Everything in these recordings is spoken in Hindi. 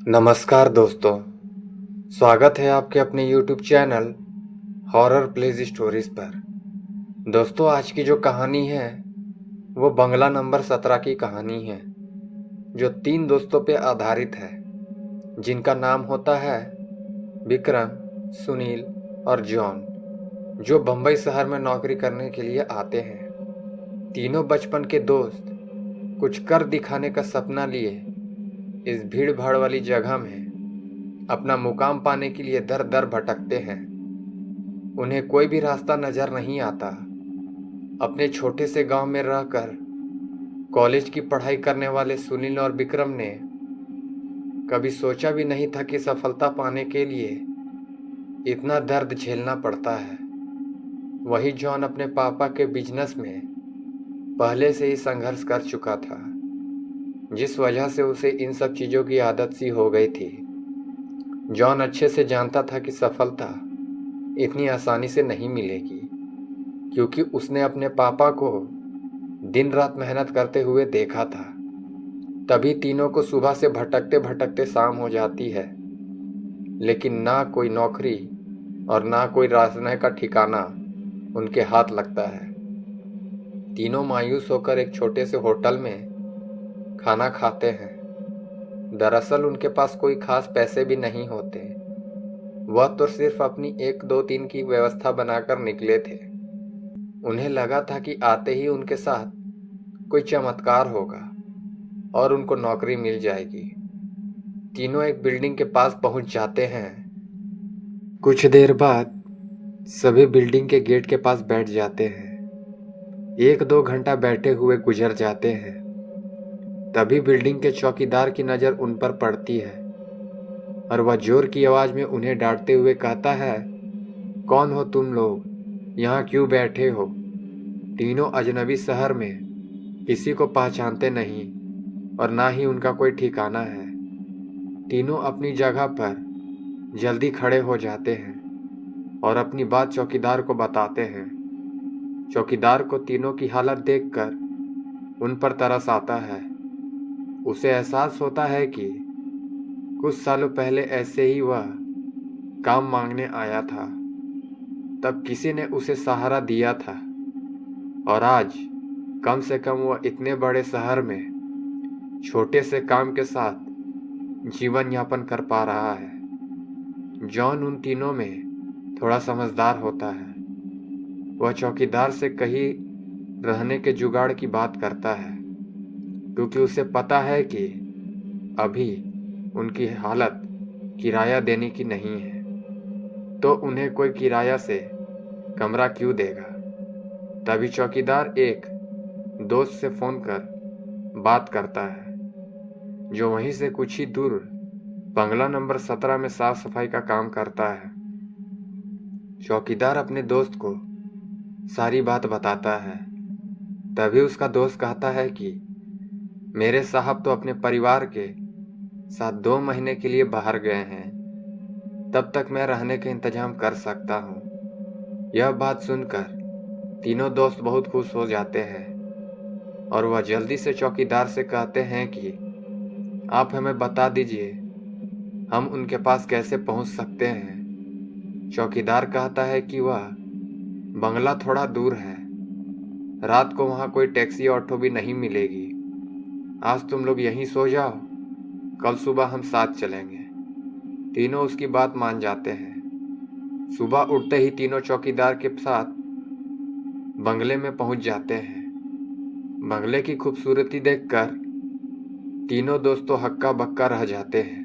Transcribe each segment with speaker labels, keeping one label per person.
Speaker 1: नमस्कार दोस्तों, स्वागत है आपके अपने YouTube channel horror plays stories पर। दोस्तों, आज की जो कहानी है वो बंगला नंबर 17 की कहानी है, जो 3 दोस्तों पे आधारित है, जिनका नाम होता है विक्रम, सुनील और जॉन, जो बम्बई शहर में नौकरी करने के लिए आते हैं। तीनों बचपन के दोस्त कुछ कर दिखाने का सपना लिए इस भीड़ भाड़ वाली जगह में अपना मुकाम पाने के लिए दर दर भटकते हैं। उन्हें कोई भी रास्ता नजर नहीं आता। अपने छोटे से गांव में रहकर कॉलेज की पढ़ाई करने वाले सुनील और विक्रम ने कभी सोचा भी नहीं था कि सफलता पाने के लिए इतना दर्द झेलना पड़ता है। वही जॉन अपने पापा के बिजनेस में पहले से ही संघर्ष कर चुका था, जिस वजह से उसे इन सब चीज़ों की आदत सी हो गई थी। जॉन अच्छे से जानता था कि सफलता इतनी आसानी से नहीं मिलेगी, क्योंकि उसने अपने पापा को दिन रात मेहनत करते हुए देखा था। तभी तीनों को सुबह से भटकते भटकते शाम हो जाती है, लेकिन ना कोई नौकरी और ना कोई रास्ते का ठिकाना उनके हाथ लगता है। तीनों मायूस होकर एक छोटे से होटल में खाना खाते हैं। दरअसल उनके पास कोई खास पैसे भी नहीं होते। वह तो सिर्फ अपनी 1 2 3 की व्यवस्था बनाकर निकले थे। उन्हें लगा था कि आते ही उनके साथ कोई चमत्कार होगा और उनको नौकरी मिल जाएगी। तीनों एक बिल्डिंग के पास पहुंच जाते हैं। कुछ देर बाद सभी बिल्डिंग के गेट के पास बैठ जाते हैं। 1 2 घंटा बैठे हुए गुजर जाते हैं। तभी बिल्डिंग के चौकीदार की नज़र उन पर पड़ती है और वह जोर की आवाज़ में उन्हें डांटते हुए कहता है, कौन हो तुम लोग, यहाँ क्यों बैठे हो? तीनों अजनबी शहर में किसी को पहचानते नहीं और ना ही उनका कोई ठिकाना है। तीनों अपनी जगह पर जल्दी खड़े हो जाते हैं और अपनी बात चौकीदार को बताते हैं। चौकीदार को तीनों की हालत देखकर उन पर तरस आता है। उसे एहसास होता है कि कुछ सालों पहले ऐसे ही वह काम मांगने आया था। तब किसी ने उसे सहारा दिया था और आज कम से कम वह इतने बड़े शहर में छोटे से काम के साथ जीवन यापन कर पा रहा है। जॉन उन तीनों में थोड़ा समझदार होता है। वह चौकीदार से कहीं रहने के जुगाड़ की बात करता है, क्योंकि उसे पता है कि अभी उनकी हालत किराया देने की नहीं है, तो उन्हें कोई किराया से कमरा क्यों देगा। तभी चौकीदार एक दोस्त से फ़ोन कर बात करता है, जो वहीं से कुछ ही दूर बंगला नंबर 17 में साफ सफाई का काम करता है। चौकीदार अपने दोस्त को सारी बात बताता है। तभी उसका दोस्त कहता है कि मेरे साहब तो अपने परिवार के साथ 2 महीने के लिए बाहर गए हैं, तब तक मैं रहने का इंतजाम कर सकता हूँ। यह बात सुनकर तीनों दोस्त बहुत खुश हो जाते हैं और वह जल्दी से चौकीदार से कहते हैं कि आप हमें बता दीजिए हम उनके पास कैसे पहुंच सकते हैं। चौकीदार कहता है कि वह बंगला थोड़ा दूर है, रात को वहां कोई टैक्सी ऑटो भी नहीं मिलेगी। आज तुम लोग यहीं सो जाओ, कल सुबह हम साथ चलेंगे। तीनों उसकी बात मान जाते हैं। सुबह उठते ही तीनों चौकीदार के साथ बंगले में पहुंच जाते हैं। बंगले की खूबसूरती देखकर तीनों दोस्तों हक्का बक्का रह जाते हैं।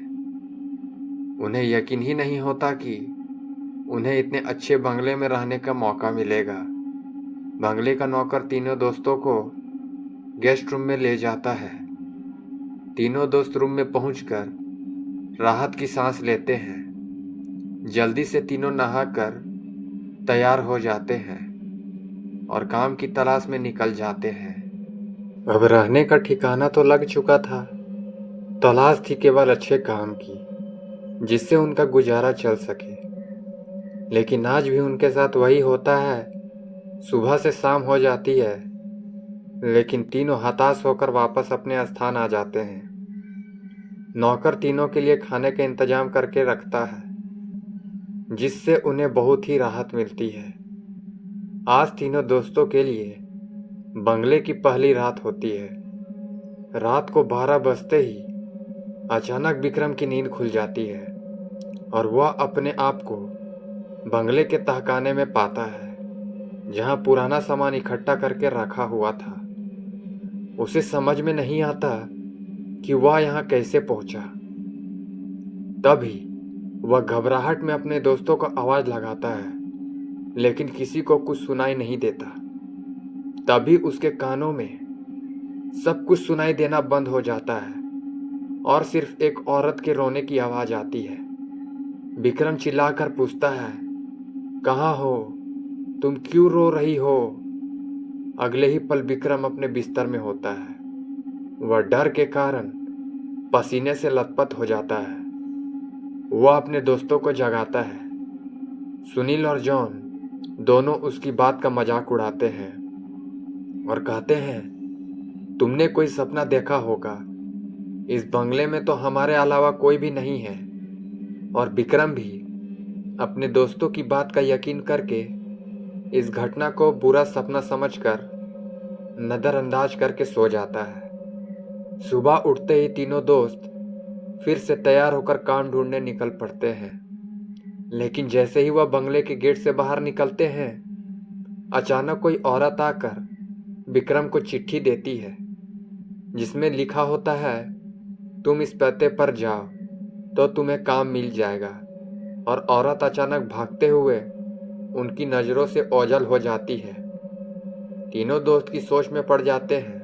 Speaker 1: उन्हें यकीन ही नहीं होता कि उन्हें इतने अच्छे बंगले में रहने का मौका मिलेगा। बंगले का नौकर तीनों दोस्तों को गेस्ट रूम में ले जाता है। तीनों दोस्त रूम में पहुंचकर राहत की सांस लेते हैं। जल्दी से तीनों नहाकर तैयार हो जाते हैं और काम की तलाश में निकल जाते हैं। अब रहने का ठिकाना तो लग चुका था, तलाश थी केवल अच्छे काम की, जिससे उनका गुजारा चल सके। लेकिन आज भी उनके साथ वही होता है। सुबह से शाम हो जाती है, लेकिन तीनों हताश होकर वापस अपने स्थान आ जाते हैं। नौकर तीनों के लिए खाने का इंतजाम करके रखता है, जिससे उन्हें बहुत ही राहत मिलती है। आज तीनों दोस्तों के लिए बंगले की पहली रात होती है। रात को 12 बजते ही अचानक विक्रम की नींद खुल जाती है और वह अपने आप को बंगले के तहखाने में पाता है, जहां पुराना सामान इकट्ठा करके रखा हुआ था। उसे समझ में नहीं आता कि वह यहाँ कैसे पहुंचा। तभी वह घबराहट में अपने दोस्तों को आवाज लगाता है, लेकिन किसी को कुछ सुनाई नहीं देता। तभी उसके कानों में सब कुछ सुनाई देना बंद हो जाता है और सिर्फ एक औरत के रोने की आवाज आती है। विक्रम चिल्लाकर पूछता है, कहाँ हो तुम, क्यों रो रही हो? अगले ही पल विक्रम अपने बिस्तर में होता है। वह डर के कारण पसीने से लथपथ हो जाता है। वह अपने दोस्तों को जगाता है। सुनील और जॉन दोनों उसकी बात का मजाक उड़ाते हैं और कहते हैं, तुमने कोई सपना देखा होगा, इस बंगले में तो हमारे अलावा कोई भी नहीं है। और विक्रम भी अपने दोस्तों की बात का यकीन करके इस घटना को बुरा सपना समझकर नजरअंदाज करके सो जाता है। सुबह उठते ही तीनों दोस्त फिर से तैयार होकर काम ढूंढने निकल पड़ते हैं। लेकिन जैसे ही वह बंगले के गेट से बाहर निकलते हैं, अचानक कोई औरत आकर विक्रम को चिट्ठी देती है, जिसमें लिखा होता है, तुम इस पते पर जाओ तो तुम्हें काम मिल जाएगा। और औरत अचानक भागते हुए उनकी नज़रों से ओझल हो जाती है। तीनों दोस्त की सोच में पड़ जाते हैं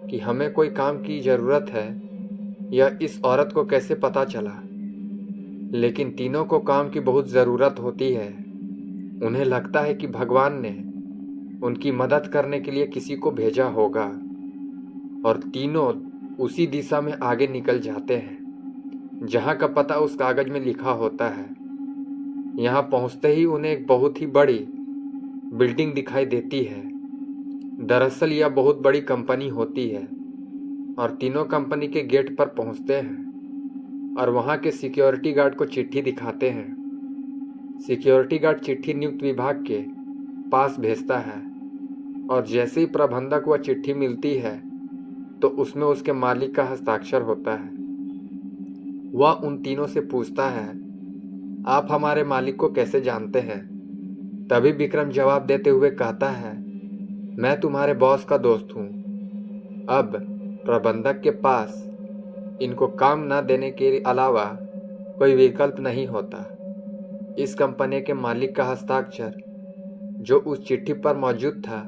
Speaker 1: कि हमें कोई काम की ज़रूरत है, यह इस औरत को कैसे पता चला। लेकिन तीनों को काम की बहुत ज़रूरत होती है। उन्हें लगता है कि भगवान ने उनकी मदद करने के लिए किसी को भेजा होगा, और तीनों उसी दिशा में आगे निकल जाते हैं जहाँ का पता उस कागज में लिखा होता है। यहाँ पहुँचते ही उन्हें एक बहुत ही बड़ी बिल्डिंग दिखाई देती है। दरअसल यह बहुत बड़ी कंपनी होती है। और तीनों कंपनी के गेट पर पहुँचते हैं और वहाँ के सिक्योरिटी गार्ड को चिट्ठी दिखाते हैं। सिक्योरिटी गार्ड चिट्ठी नियुक्त विभाग के पास भेजता है और जैसे ही प्रबंधक वह चिट्ठी मिलती है तो उसमें उसके मालिक का हस्ताक्षर होता है। वह उन तीनों से पूछता है, आप हमारे मालिक को कैसे जानते हैं? तभी विक्रम जवाब देते हुए कहता है, मैं तुम्हारे बॉस का दोस्त हूँ। अब प्रबंधक के पास इनको काम न देने के अलावा कोई विकल्प नहीं होता। इस कंपनी के मालिक का हस्ताक्षर जो उस चिट्ठी पर मौजूद था।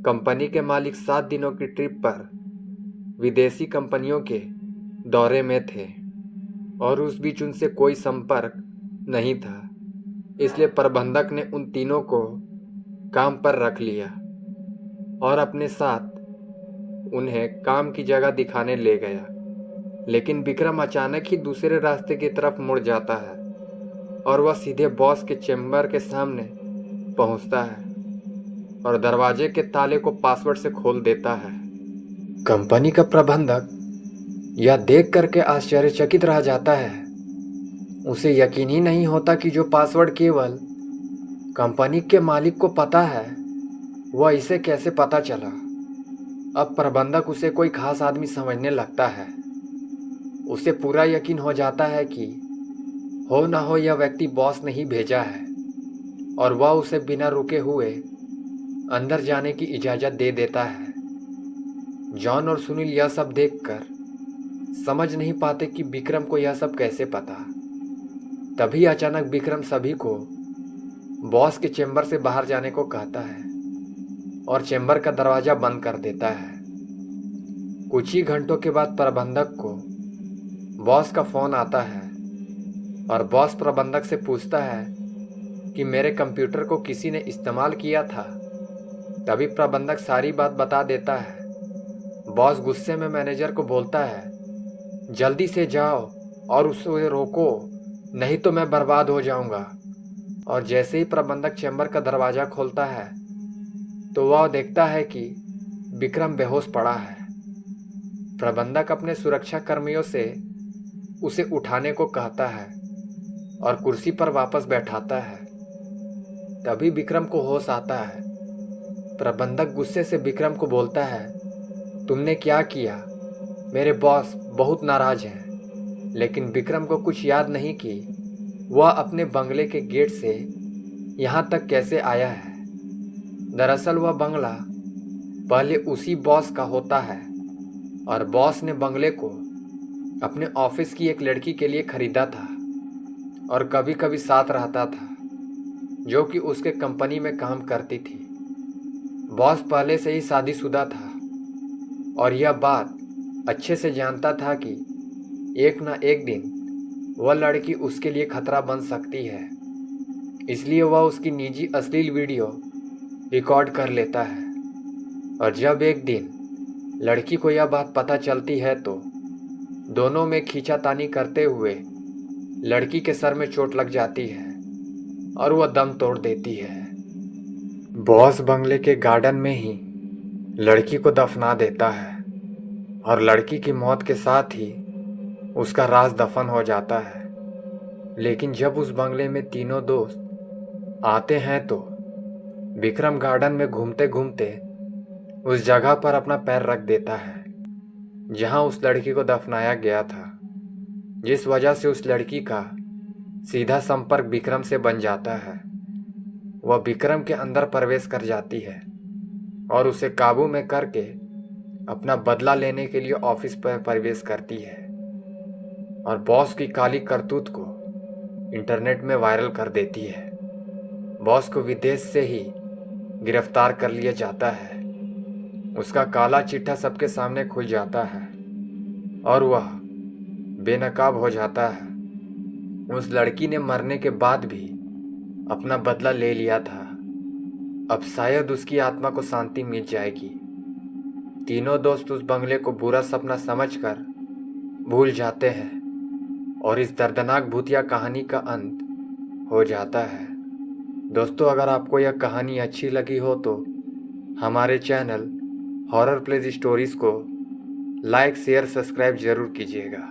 Speaker 1: कंपनी के मालिक 7 दिनों की ट्रिप पर विदेशी कंपनियों के दौरे में थे और उस बीच उनसे कोई संपर्क नहीं था। इसलिए प्रबंधक ने उन तीनों को काम पर रख लिया और अपने साथ उन्हें काम की जगह दिखाने ले गया। लेकिन विक्रम अचानक ही दूसरे रास्ते की तरफ मुड़ जाता है और वह सीधे बॉस के चेम्बर के सामने पहुंचता है और दरवाजे के ताले को पासवर्ड से खोल देता है। कंपनी का प्रबंधक यह देख करके आश्चर्यचकित रह जाता है। उसे यकीन ही नहीं होता कि जो पासवर्ड केवल कंपनी के मालिक को पता है, वह इसे कैसे पता चला। अब प्रबंधक उसे कोई खास आदमी समझने लगता है। उसे पूरा यकीन हो जाता है कि हो ना हो यह व्यक्ति बॉस ने ही भेजा है, और वह उसे बिना रुके हुए अंदर जाने की इजाज़त दे देता है। जॉन और सुनील यह सब देखकर समझ नहीं पाते कि विक्रम को यह सब कैसे पता। तभी अचानक विक्रम सभी को बॉस के चेम्बर से बाहर जाने को कहता है और चेम्बर का दरवाज़ा बंद कर देता है। कुछ ही घंटों के बाद प्रबंधक को बॉस का फ़ोन आता है और बॉस प्रबंधक से पूछता है कि मेरे कंप्यूटर को किसी ने इस्तेमाल किया था। तभी प्रबंधक सारी बात बता देता है। बॉस गुस्से में मैनेजर को बोलता है, जल्दी से जाओ और उसे रोको, नहीं तो मैं बर्बाद हो जाऊंगा। और जैसे ही प्रबंधक चैम्बर का दरवाज़ा खोलता है तो वह देखता है कि विक्रम बेहोश पड़ा है। प्रबंधक अपने सुरक्षा कर्मियों से उसे उठाने को कहता है और कुर्सी पर वापस बैठाता है। तभी विक्रम को होश आता है। प्रबंधक गुस्से से विक्रम को बोलता है, तुमने क्या किया? मेरे बॉस बहुत नाराज हैं। लेकिन विक्रम को कुछ याद नहीं कि वह अपने बंगले के गेट से यहाँ तक कैसे आया है। दरअसल वह बंगला पहले उसी बॉस का होता है और बॉस ने बंगले को अपने ऑफिस की एक लड़की के लिए खरीदा था और कभी कभी साथ रहता था, जो कि उसके कंपनी में काम करती थी। बॉस पहले से ही शादीशुदा था और यह बात अच्छे से जानता था कि एक ना एक दिन वह लड़की उसके लिए खतरा बन सकती है। इसलिए वह उसकी निजी अश्लील वीडियो रिकॉर्ड कर लेता है और जब एक दिन लड़की को यह बात पता चलती है तो दोनों में खींचातानी करते हुए लड़की के सर में चोट लग जाती है और वह दम तोड़ देती है। बॉस बंगले के गार्डन में ही लड़की को दफना देता है और लड़की की मौत के साथ ही उसका राज दफन हो जाता है। लेकिन जब उस बंगले में तीनों दोस्त आते हैं तो विक्रम गार्डन में घूमते घूमते उस जगह पर अपना पैर रख देता है जहां उस लड़की को दफनाया गया था, जिस वजह से उस लड़की का सीधा संपर्क विक्रम से बन जाता है। वह विक्रम के अंदर प्रवेश कर जाती है और उसे काबू में करके अपना बदला लेने के लिए ऑफिस पर प्रवेश करती है और बॉस की काली करतूत को इंटरनेट में वायरल कर देती है। बॉस को विदेश से ही गिरफ्तार कर लिया जाता है। उसका काला चिट्ठा सबके सामने खुल जाता है और वह बेनकाब हो जाता है। उस लड़की ने मरने के बाद भी अपना बदला ले लिया था। अब शायद उसकी आत्मा को शांति मिल जाएगी। तीनों दोस्त उस बंगले को बुरा सपना समझकर भूल जाते हैं और इस दर्दनाक भूतिया कहानी का अंत हो जाता है। दोस्तों, अगर आपको यह कहानी अच्छी लगी हो तो हमारे चैनल हॉरर प्लेज स्टोरीज़ को लाइक शेयर सब्सक्राइब ज़रूर कीजिएगा।